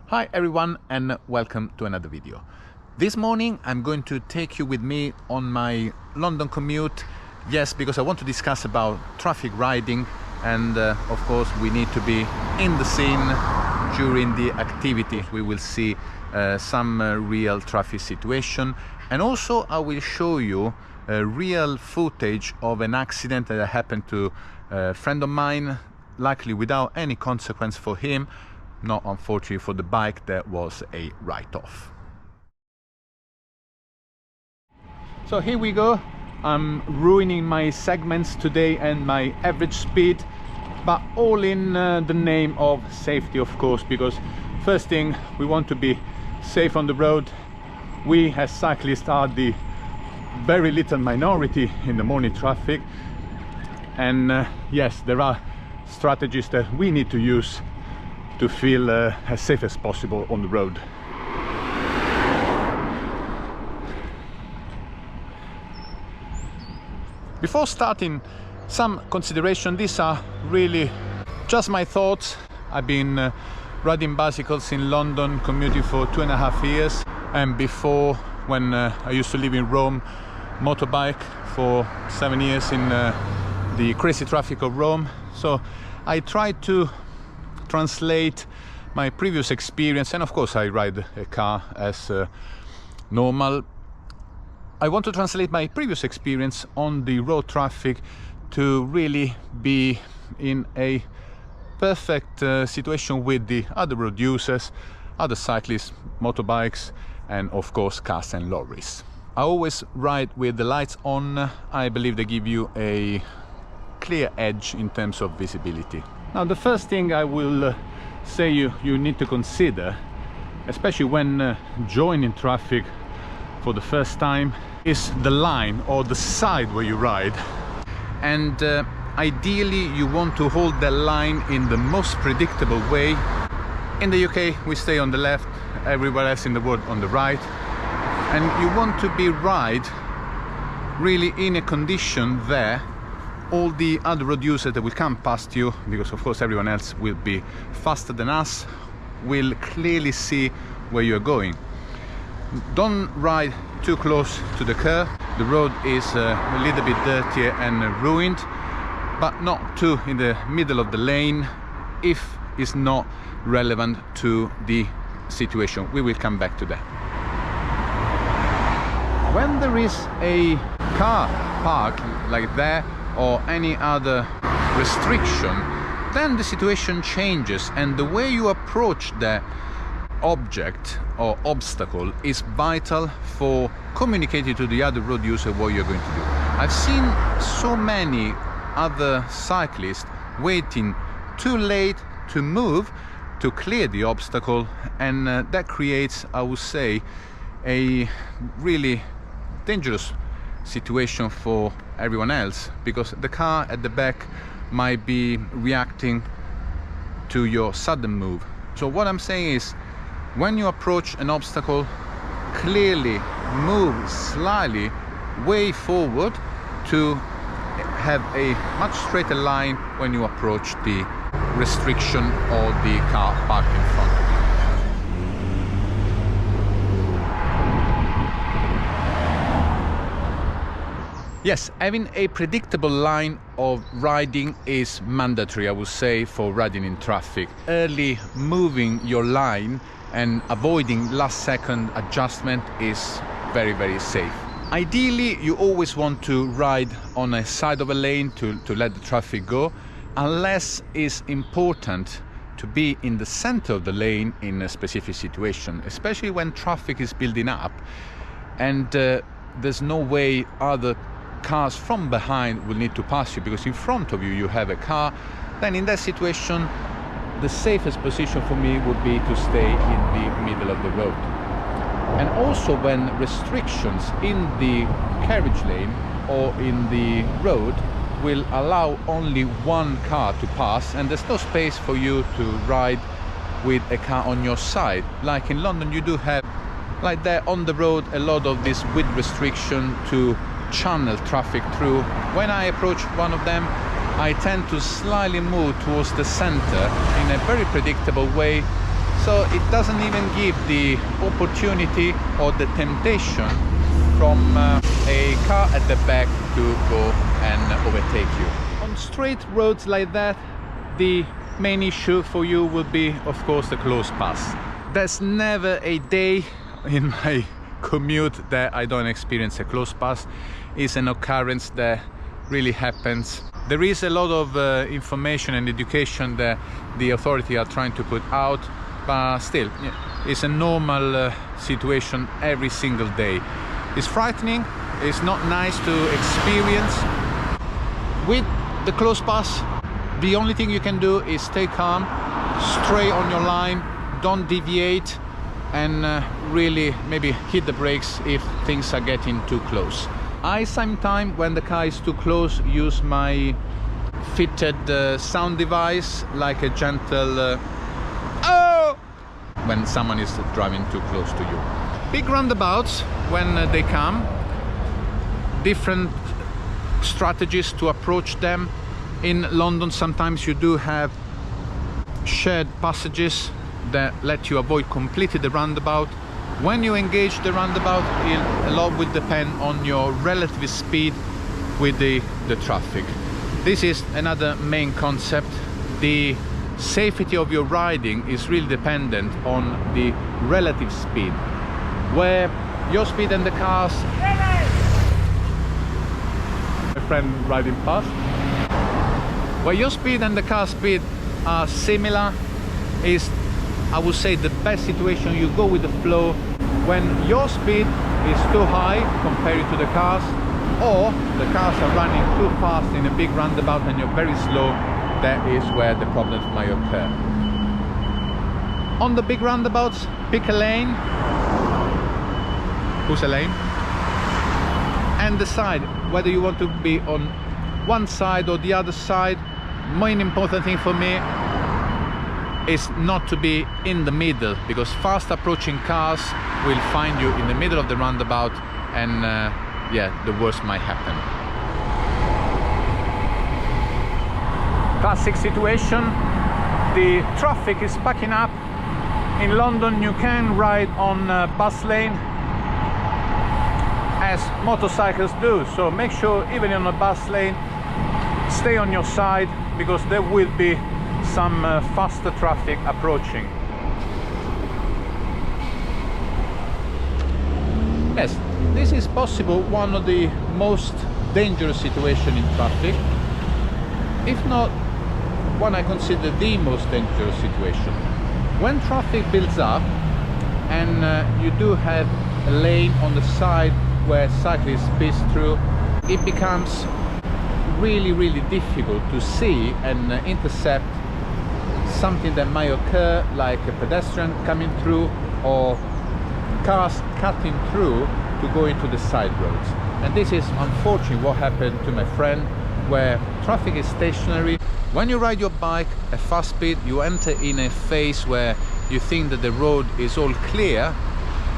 Hi everyone and welcome to another video. This morning I'm going to take you with me on my London commute. Yes, because I want to discuss about traffic riding and of course we need to be in the scene during the activity. We will see some real traffic situation, and also I will show you real footage of an accident that happened to a friend of mine, luckily without any consequence for him. Not unfortunately for the bike, that was a write-off. So here we go. I'm ruining my segments today and my average speed, but all in the name of safety, of course, because first thing, we want to be safe on the road. We as cyclists are the very little minority in the morning traffic, and yes, there are strategies that we need to use to feel as safe as possible on the road. Before starting, some consideration. These are really just my thoughts. I've been riding bicycles in London, commuting for 2.5 years, and before, when I used to live in Rome, motorbike for 7 years in the crazy traffic of Rome. So I tried to translate my previous experience, and of course I ride a car as normal. I want to translate my previous experience on the road traffic to really be in a perfect situation with the other road users, other cyclists, motorbikes, and of course cars and lorries. I always ride with the lights on. I believe they give you a clear edge in terms of visibility. Now, the first thing I will say you need to consider, especially when joining traffic for the first time, is the line or the side where you ride. And ideally you want to hold the line in the most predictable way. In the UK we stay on the left, everywhere else in the world on the right, and you want to be ride really in a condition there all the other road users that will come past you, because of course everyone else will be faster than us, will clearly see where you're going. Don't ride too close to the curb. The road is a little bit dirtier and ruined, but not too in the middle of the lane if it's not relevant to the situation. We will come back to that. When there is a car parked like that, or any other restriction, then the situation changes, and the way you approach the object or obstacle is vital for communicating to the other road user what you're going to do. I've seen so many other cyclists waiting too late to move to clear the obstacle, and that creates, I would say, a really dangerous situation for everyone else, because the car at the back might be reacting to your sudden move. So what I'm saying is, when you approach an obstacle, clearly move slightly way forward to have a much straighter line when you approach the restriction or the car parked in front of you. Yes, having a predictable line of riding is mandatory, I would say, for riding in traffic. Early moving your line and avoiding last second adjustment is very, very safe. Ideally, you always want to ride on a side of a lane to let the traffic go, unless it's important to be in the center of the lane in a specific situation, especially when traffic is building up and there's no way other cars from behind will need to pass you, because in front of you you have a car. Then in that situation the safest position for me would be to stay in the middle of the road. And also when restrictions in the carriage lane or in the road will allow only one car to pass, and there's no space for you to ride with a car on your side. Like in London you do have, like there on the road, a lot of this width restriction to channel traffic through. When I approach one of them, I tend to slightly move towards the center in a very predictable way so it doesn't even give the opportunity or the temptation from a car at the back to go and overtake you. On straight roads like that, the main issue for you will be, of course, the close pass. There's never a day in my commute that I don't experience a close pass. It's an occurrence that really happens. There is a lot of information and education that the authority are trying to put out, but still, it's a normal situation every single day. It's frightening, it's not nice to experience. With the close pass, the only thing you can do is stay calm, stay on your line, don't deviate, and really maybe hit the brakes if things are getting too close. I sometimes, when the car is too close, use my fitted sound device, like a gentle oh, when someone is driving too close to you. Big roundabouts, when they come, different strategies to approach them. In London, sometimes you do have shared passages that let you avoid completely the roundabout. When you engage the roundabout, a lot will depend on your relative speed with the traffic. This is another main concept. The safety of your riding is really dependent on the relative speed. Where your speed and the cars... My friend riding past. Where your speed and the car speed are similar is, I would say, the best situation. You go with the flow. When your speed is too high compared to the cars, or the cars are running too fast in a big roundabout and you're very slow, that is where the problems might occur. On the big roundabouts, pick a lane. Who's a lane? And decide whether you want to be on one side or the other side. Main important thing for me is not to be in the middle, because fast approaching cars will find you in the middle of the roundabout, and yeah, the worst might happen. Classic situation. The traffic is backing up. In London you can ride on bus lane as motorcycles do, so make sure even on a bus lane stay on your side, because there will be some faster traffic approaching. Yes, this is possible one of the most dangerous situations in traffic, if not one I consider the most dangerous situation. When traffic builds up and you do have a lane on the side where cyclists pass through, it becomes really difficult to see and intercept something that might occur, like a pedestrian coming through or cars cutting through to go into the side roads. And this is unfortunately what happened to my friend, where traffic is stationary. When you ride your bike at fast speed, you enter in a phase where you think that the road is all clear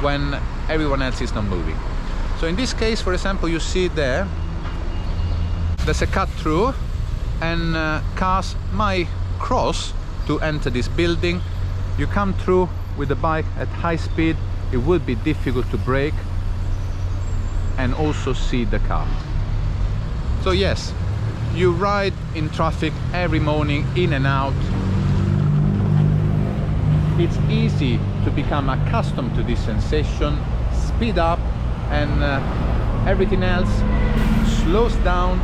when everyone else is not moving. So in this case, for example, you see there's a cut through, and cars might cross to enter this building. You come through with the bike at high speed, it would be difficult to brake and also see the car. So yes, you ride in traffic every morning, in and out. It's easy to become accustomed to this sensation, speed up, and everything else slows down,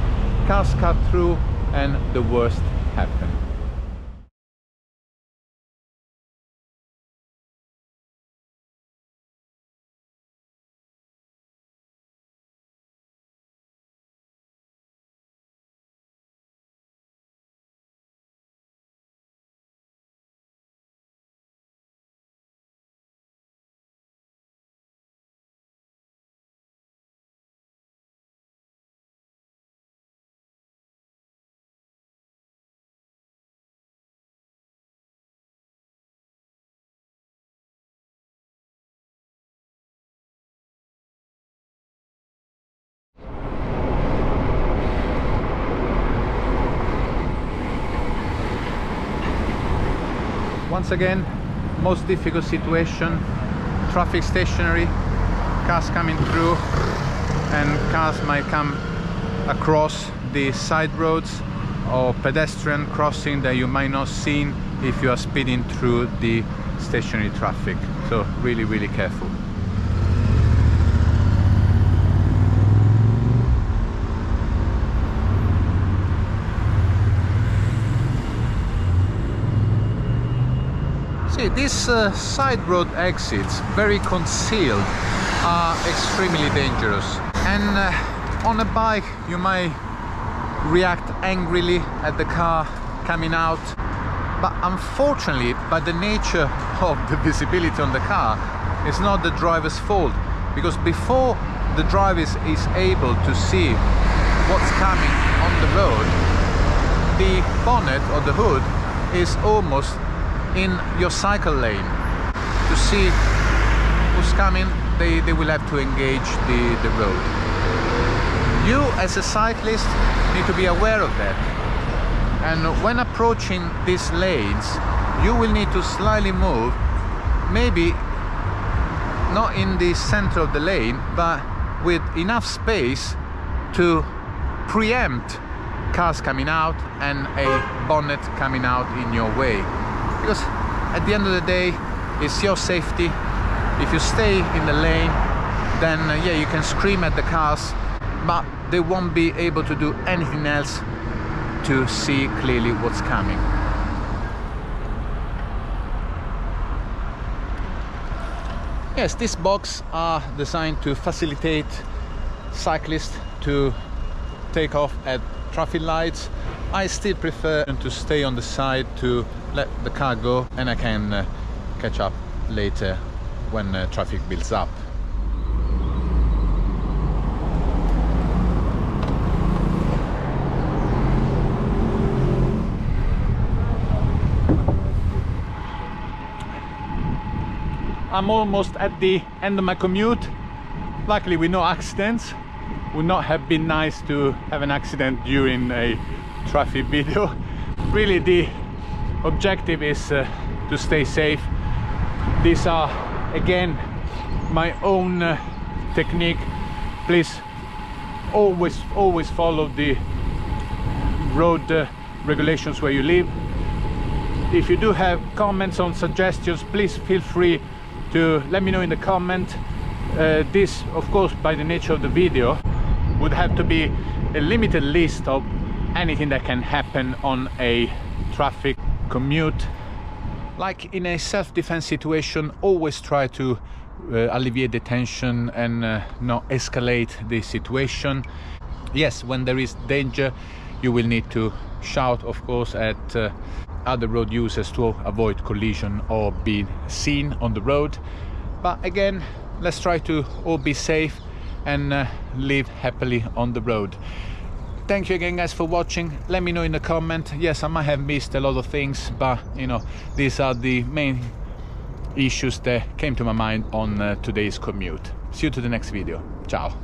cars cut through, and the worst happens. Once again, most difficult situation, traffic stationary, cars coming through, and cars might come across the side roads or pedestrian crossing that you might not see if you are speeding through the stationary traffic. So really careful. See, these side road exits, very concealed, are extremely dangerous. And on a bike you might react angrily at the car coming out, but unfortunately, by the nature of the visibility on the car, it's not the driver's fault, because before the driver is able to see what's coming on the road, the bonnet or the hood is almost in your cycle lane. To see who's coming, they will have to engage the road. You as a cyclist need to be aware of that, and when approaching these lanes you will need to slightly move, maybe not in the center of the lane, but with enough space to preempt cars coming out and a bonnet coming out in your way. Because at the end of the day, it's your safety. If you stay in the lane, then yeah, you can scream at the cars, but they won't be able to do anything else to see clearly what's coming. Yes, these boxes are designed to facilitate cyclists to take off at traffic lights. I still prefer to stay on the side to let the car go, and I can catch up later when traffic builds up. I'm almost at the end of my commute. Luckily with no accidents. Would not have been nice to have an accident during a traffic video. Really the objective is to stay safe. These are again my own technique. Please always follow the road regulations where you live. If you do have comments or suggestions, please feel free to let me know in the comment. This, of course, by the nature of the video, would have to be a limited list of anything that can happen on a traffic commute. Like in a self-defense situation, always try to alleviate the tension and not escalate the situation. Yes, when there is danger, you will need to shout, of course, at other road users to avoid collision or be seen on the road. But again, let's try to all be safe and live happily on the road. Thank you again, guys, for watching. Let me know in the comment. Yes, I might have missed a lot of things, but you know, these are the main issues that came to my mind on today's commute. See you to the next video. Ciao.